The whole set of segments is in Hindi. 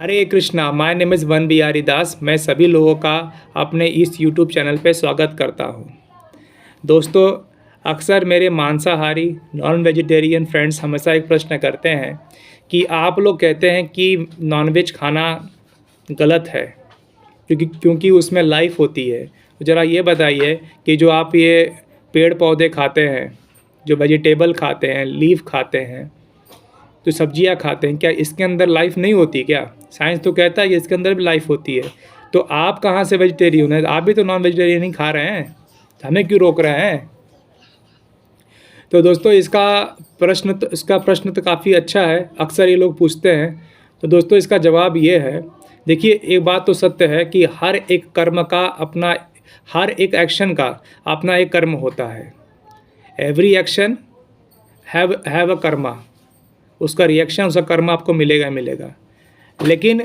Hare Krishna, my name is Van Bihari Das. मैं सभी लोगों का अपने इस यूट्यूब चैनल पे स्वागत करता हूँ। दोस्तों, अक्सर मेरे मांसाहारी नॉन वेजिटेरियन फ्रेंड्स हमेशा एक प्रश्न करते हैं कि आप लोग कहते हैं कि नॉनवेज खाना गलत है क्योंकि उसमें लाइफ होती है। तो ज़रा ये बताइए कि जो आप ये पेड़ पौधे खाते हैं, जो वेजिटेबल खाते हैं, लीफ खाते हैं, तो सब्जियां खाते हैं, क्या इसके अंदर लाइफ नहीं होती क्या? साइंस तो कहता है कि इसके अंदर भी लाइफ होती है। तो आप कहाँ से वेजिटेरियन हैं? आप भी तो नॉन वेजिटेरियन ही खा रहे हैं, तो हमें क्यों रोक रहे हैं? तो दोस्तों, इसका प्रश्न तो काफ़ी अच्छा है, अक्सर ये लोग पूछते हैं। तो दोस्तों, इसका जवाब ये है, देखिए, एक बात तो सत्य है कि हर एक एक्शन का अपना एक कर्म होता है। Every action have a Karma. उसका रिएक्शन, उसका कर्म आपको मिलेगा ही मिलेगा। लेकिन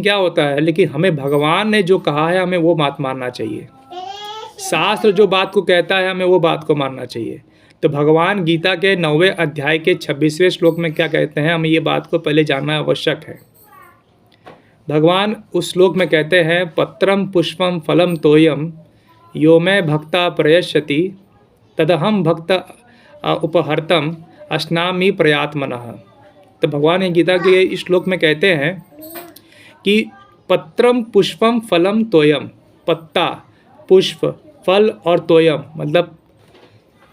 क्या होता है, लेकिन हमें भगवान ने जो कहा है हमें वो बात मानना चाहिए। शास्त्र जो बात को कहता है हमें वो बात को मानना चाहिए। तो भगवान गीता के 9वें अध्याय के 26वें श्लोक में क्या कहते हैं, हमें ये बात को पहले जानना आवश्यक है। भगवान उस श्लोक में कहते हैं, पत्रम पुष्पम फलम तोयम यो मैं भक्ता प्रयश्यति तदहम भक्त उपहर्तम अश्नामि प्रयात्मनः। तो भगवान गीता के इस श्लोक में कहते हैं कि पत्रम पुष्पम फलम तोयम, पत्ता, पुष्प, फल और तोयम, मतलब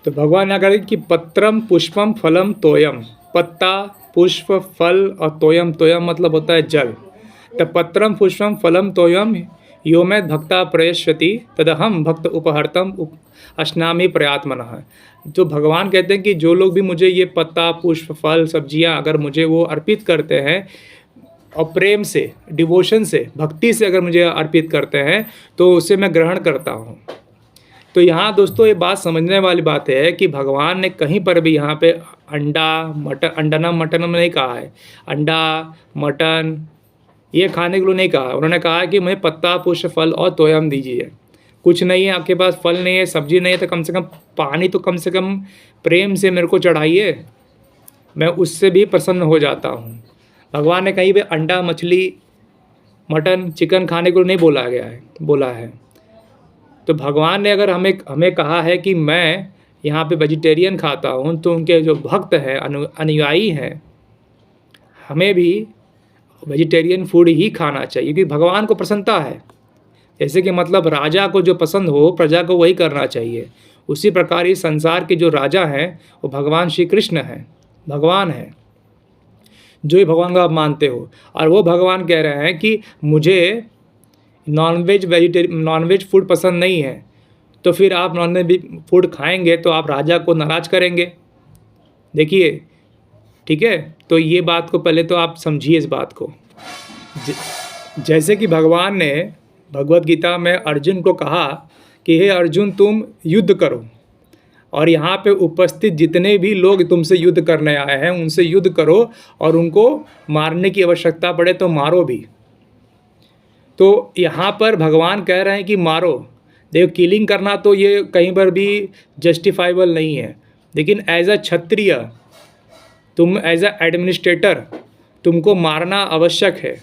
तो भगवान ने कहा कि पत्रम पुष्पम फलम तोयम, पत्ता, पुष्प, फल और तोयम। तोयम मतलब होता है जल। तो पत्रम पुष्पम फलम तोयम यो मैं भक्ता प्रयश्यति तदहम भक्त उपहर्तम अश्नामि प्रयात्मनः। जो भगवान कहते हैं कि जो लोग भी मुझे ये पत्ता, पुष्प, फल, सब्जियां अगर मुझे वो अर्पित करते हैं और प्रेम से, डिवोशन से, भक्ति से अगर मुझे अर्पित करते हैं तो उसे मैं ग्रहण करता हूँ। तो यहाँ दोस्तों, ये बात समझने वाली बात है कि भगवान ने कहीं पर भी यहाँ पे अंडा मटन में नहीं कहा है। अंडा, मटन ये खाने के लिए नहीं कहा। उन्होंने कहा कि मुझे पत्ता, पुष्प, फल और तोयम दीजिए। कुछ नहीं है आपके पास, फल नहीं है, सब्जी नहीं है, तो कम से कम पानी तो कम से कम प्रेम से मेरे को चढ़ाइए, मैं उससे भी प्रसन्न हो जाता हूँ। भगवान ने कहीं भी अंडा, मछली, मटन, चिकन खाने को नहीं बोला है। तो भगवान ने अगर हमें कहा है कि मैं यहाँ पे वेजिटेरियन खाता हूँ, तो उनके जो भक्त हैं, अनुयायी हैं, हमें भी वेजिटेरियन फूड ही खाना चाहिए क्योंकि भगवान को प्रसन्नता है। जैसे कि मतलब राजा को जो पसंद हो प्रजा को वही करना चाहिए। उसी प्रकार इस संसार के जो राजा हैं वो भगवान श्री कृष्ण हैं, भगवान हैं, जो ही भगवान को आप मानते हो। और वो भगवान कह रहे हैं कि मुझे नॉनवेज फूड पसंद नहीं है, तो फिर आप नॉनवेज फूड खाएंगे तो आप राजा को नाराज़ करेंगे। देखिए, ठीक है, तो ये बात को पहले तो आप समझिए इस बात को। जैसे कि भगवान ने भगवत गीता में अर्जुन को कहा कि हे अर्जुन, तुम युद्ध करो, और यहाँ पे उपस्थित जितने भी लोग तुमसे युद्ध करने आए हैं उनसे युद्ध करो, और उनको मारने की आवश्यकता पड़े तो मारो भी। तो यहाँ पर भगवान कह रहे हैं कि मारो। देखो, किलिंग करना तो ये कहीं पर भी जस्टिफाइबल नहीं है, लेकिन एज अ क्षत्रिय, तुम एज अ एडमिनिस्ट्रेटर, तुमको मारना आवश्यक है।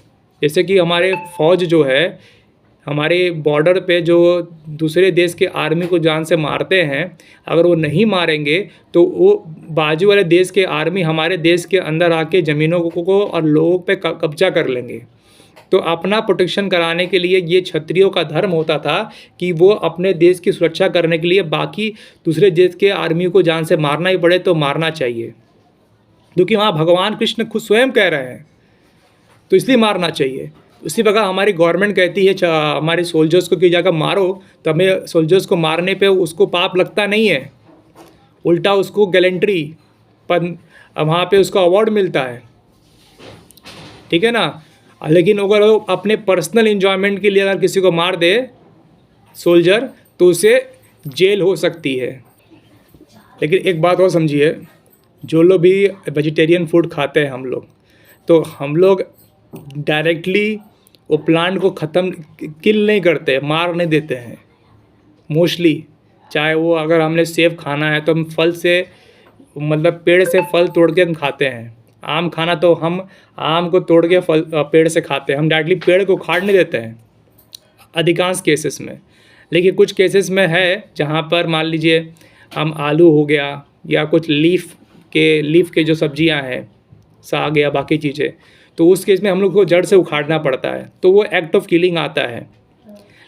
जैसे कि हमारे फौज जो है, हमारे बॉर्डर पे जो दूसरे देश के आर्मी को जान से मारते हैं, अगर वो नहीं मारेंगे तो वो बाजू वाले देश के आर्मी हमारे देश के अंदर आके ज़मीनों को और लोगों पे कब्जा कर लेंगे। तो अपना प्रोटेक्शन कराने के लिए ये क्षत्रियों का धर्म होता था कि वो अपने देश की सुरक्षा करने के लिए बाकी दूसरे देश के आर्मी को जान से मारना ही पड़े तो मारना चाहिए, क्योंकि वहाँ भगवान कृष्ण खुद स्वयं कह रहे हैं, तो इसलिए मारना चाहिए। उसी प्रकार हमारी गवर्नमेंट कहती है हमारे सोल्जर्स को कि जाकर मारो, तो हमें सोल्जर्स को मारने पे उसको पाप लगता नहीं है, उल्टा उसको गैलेंट्री पर वहाँ पे उसको अवार्ड मिलता है, ठीक है ना। लेकिन अगर वो अपने पर्सनल इन्जॉयमेंट के लिए अगर किसी को मार दे सोल्जर, तो उसे जेल हो सकती है। लेकिन एक बात और समझिए, जो लोग भी वेजिटेरियन फूड खाते हैं तो हम लोग डायरेक्टली वो प्लांट को किल नहीं करते, मार नहीं देते हैं मोस्टली। चाहे वो अगर हमने सेब खाना है तो हम फल से, मतलब पेड़ से फल तोड़ के हम खाते हैं। आम खाना तो हम आम को तोड़ के फल पेड़ से खाते हैं, हम डायरेक्टली पेड़ को उखाड़ नहीं देते हैं अधिकांश केसेस में। लेकिन कुछ केसेस में है जहाँ पर मान लीजिए हम आलू हो गया या कुछ लीफ के जो सब्जियाँ हैं, साग या बाकी चीज़ें, तो उस केस में हम लोग को जड़ से उखाड़ना पड़ता है, तो वो एक्ट ऑफ किलिंग आता है।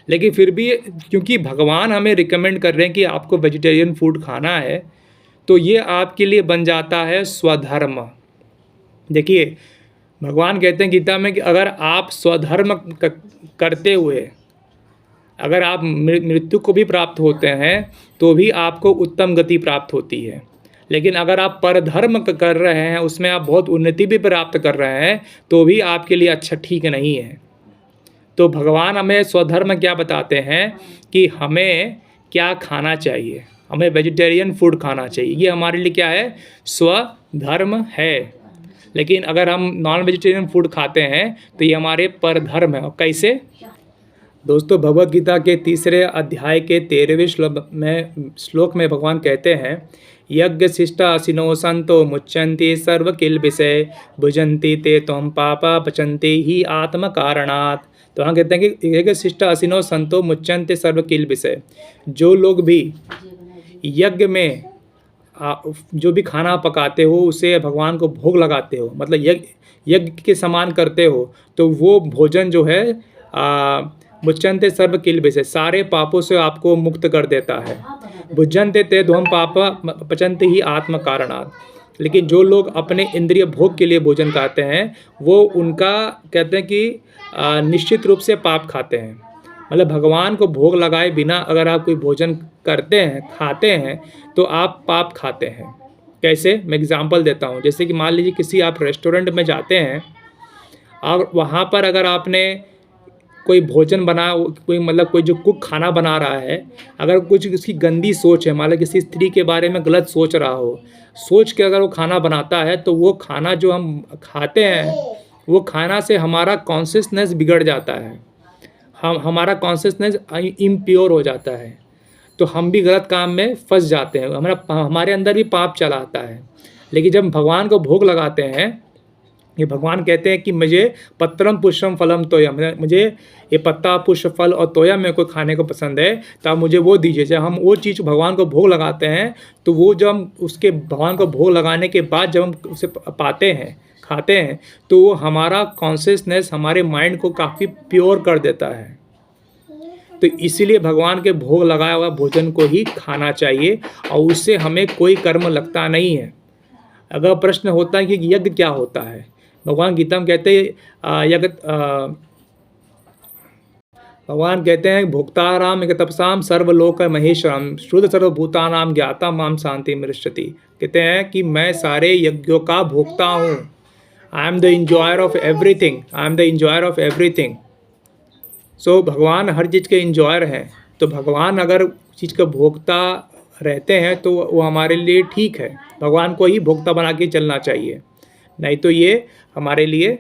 लेकिन फिर भी क्योंकि भगवान हमें रिकमेंड कर रहे हैं कि आपको वेजिटेरियन फूड खाना है, तो ये आपके लिए बन जाता है स्वधर्म। देखिए भगवान कहते हैं गीता में कि अगर आप स्वधर्म करते हुए अगर आप मृत्यु को भी प्राप्त होते हैं तो भी आपको उत्तम गति प्राप्त होती है। लेकिन अगर आप परधर्म कर रहे हैं, उसमें आप बहुत उन्नति भी प्राप्त कर रहे हैं, तो भी आपके लिए अच्छा ठीक नहीं है। तो भगवान हमें स्वधर्म क्या बताते हैं कि हमें क्या खाना चाहिए, हमें वेजिटेरियन फूड खाना चाहिए, ये हमारे लिए क्या है, स्वधर्म है। लेकिन अगर हम नॉन वेजिटेरियन फूड खाते हैं तो ये हमारे परधर्म है। और कैसे दोस्तों, भगवद गीता के 3 अध्याय के 13वें श्लोक में भगवान कहते हैं, यज्ञ शिष्टा असिनो संतो मुच्यन्ति सर्व किल विषय भुजन्ति ते त्वं पापा पचन्ति ही आत्म कारणात्। तो वहाँ कहते हैं कि यज्ञ शिष्टा असिनो संतो मुच्यन्ति सर्व किल विषय, जो लोग भी यज्ञ में जो भी खाना पकाते हो उसे भगवान को भोग लगाते हो, मतलब यज्ञ के समान करते हो, तो वो भोजन जो है मुच्यन्ते सर्व किल विषय, सारे पापों से आपको मुक्त कर देता है। भुजन्ते ते ध्वम पाप पचन्ते ही आत्म कारणात्। लेकिन जो लोग अपने इंद्रिय भोग के लिए भोजन खाते हैं, वो उनका कहते हैं कि निश्चित रूप से पाप खाते हैं। मतलब भगवान को भोग लगाए बिना अगर आप कोई भोजन करते हैं, खाते हैं, तो आप पाप खाते हैं। कैसे, मैं एग्जांपल देता हूँ। जैसे कि मान लीजिए किसी आप रेस्टोरेंट में जाते हैं और वहाँ पर अगर आपने कोई भोजन बना, कोई जो कुक खाना बना रहा है, अगर कुछ उसकी गंदी सोच है, मान लो किसी स्त्री के बारे में गलत सोच रहा हो, सोच के अगर वो खाना बनाता है, तो वो खाना जो हम खाते हैं, वो खाना से हमारा कॉन्शियसनेस बिगड़ जाता है, हमारा कॉन्शियसनेस इम्प्योर हो जाता है, तो हम भी गलत काम में फंस जाते हैं, हमारे अंदर भी पाप चला आता है। लेकिन जब भगवान को भोग लगाते हैं, ये भगवान कहते हैं कि मुझे पत्रम पुष्पम फलम तोयम, मुझे ये पत्ता पुष्प फल और तोया मेरे को खाने को पसंद है, तो आप मुझे वो दीजिए। जब हम वो चीज़ भगवान को भोग लगाते हैं, तो वो जब हम उसके भगवान को भोग लगाने के बाद जब हम उसे पाते हैं, खाते हैं, तो वो हमारा कॉन्शियसनेस, हमारे माइंड को काफ़ी प्योर कर देता है। तो इसीलिए भगवान के भोग लगाया हुआ भोजन को ही खाना चाहिए, और उससे हमें कोई कर्म लगता नहीं है। अगर प्रश्न होता है कि यज्ञ क्या होता है, भगवान गीता में कहते हैं भगवान कहते हैं भोक्ताराम एक तपसाम सर्वलोक महेश्वरम शुद्ध सर्वभूतानाम ज्ञाता माम शांति मृष्यति। कहते हैं कि मैं सारे यज्ञों का भोक्ता हूँ, I am the enjoyer of everything, I am the enjoyer of everything. So भगवान हर चीज़ के इंजॉयर हैं। तो भगवान अगर चीज़ का भोक्ता रहते हैं तो वो हमारे लिए ठीक है, भगवान को ही भोक्ता बना के चलना चाहिए, नहीं तो ये हमारे लिए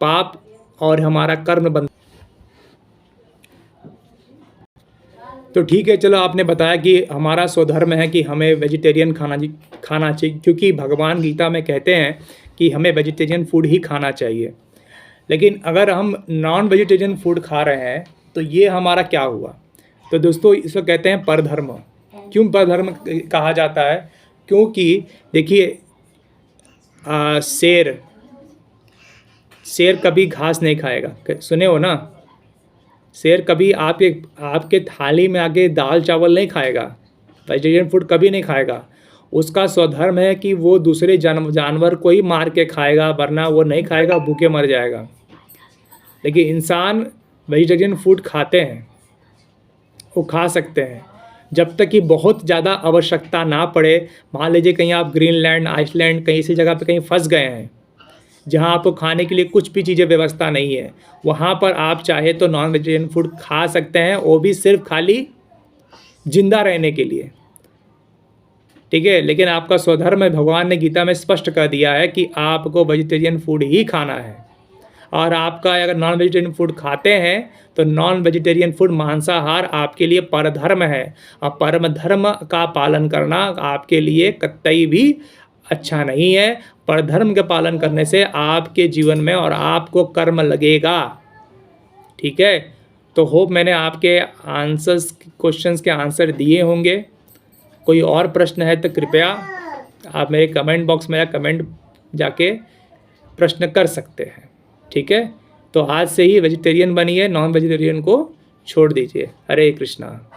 पाप और हमारा कर्म बन। तो ठीक है, चलो आपने बताया कि हमारा स्वधर्म है कि हमें वेजिटेरियन खाना चाहिए, क्योंकि भगवान गीता में कहते हैं कि हमें वेजिटेरियन फूड ही खाना चाहिए। लेकिन अगर हम नॉन वेजिटेरियन फूड खा रहे हैं तो ये हमारा क्या हुआ। तो दोस्तों इसको कहते हैं परधर्म। क्यों परधर्म कहा जाता है, क्योंकि देखिए शेर कभी घास नहीं खाएगा, सुने हो ना, शेर कभी आपके थाली में आके दाल चावल नहीं खाएगा, वेजिटेरियन फूड कभी नहीं खाएगा। उसका स्वधर्म है कि वो दूसरे जानवर को ही मार के खाएगा, वरना वो नहीं खाएगा, भूखे मर जाएगा। लेकिन इंसान वेजिटेरियन फूड खाते हैं, वो खा सकते हैं जब तक कि बहुत ज़्यादा आवश्यकता ना पड़े। मान लीजिए कहीं आप ग्रीनलैंड, आइसलैंड, कहीं ऐसी जगह पे कहीं फंस गए हैं जहाँ आपको खाने के लिए कुछ भी चीज़ें व्यवस्था नहीं है, वहाँ पर आप चाहे तो नॉन वेजिटेरियन फूड खा सकते हैं, वो भी सिर्फ खाली जिंदा रहने के लिए, ठीक है। लेकिन आपका स्वधर्म है, भगवान ने गीता में स्पष्ट कर दिया है कि आपको वेजिटेरियन फूड ही खाना है। और आपका अगर नॉन वेजिटेरियन फूड खाते हैं तो नॉन वेजिटेरियन फूड, मांसाहार आपके लिए परधर्म है, और परम धर्म का पालन करना आपके लिए कतई भी अच्छा नहीं है। परधर्म के पालन करने से आपके जीवन में और आपको कर्म लगेगा। ठीक है, तो होप मैंने आपके क्वेश्चंस के आंसर दिए होंगे। कोई और प्रश्न है तो कृपया आप मेरे कमेंट बॉक्स में या कमेंट जाके प्रश्न कर सकते हैं। ठीक है, तो आज से ही वेजिटेरियन बनिए, नॉन वेजिटेरियन को छोड़ दीजिए। हरे कृष्णा।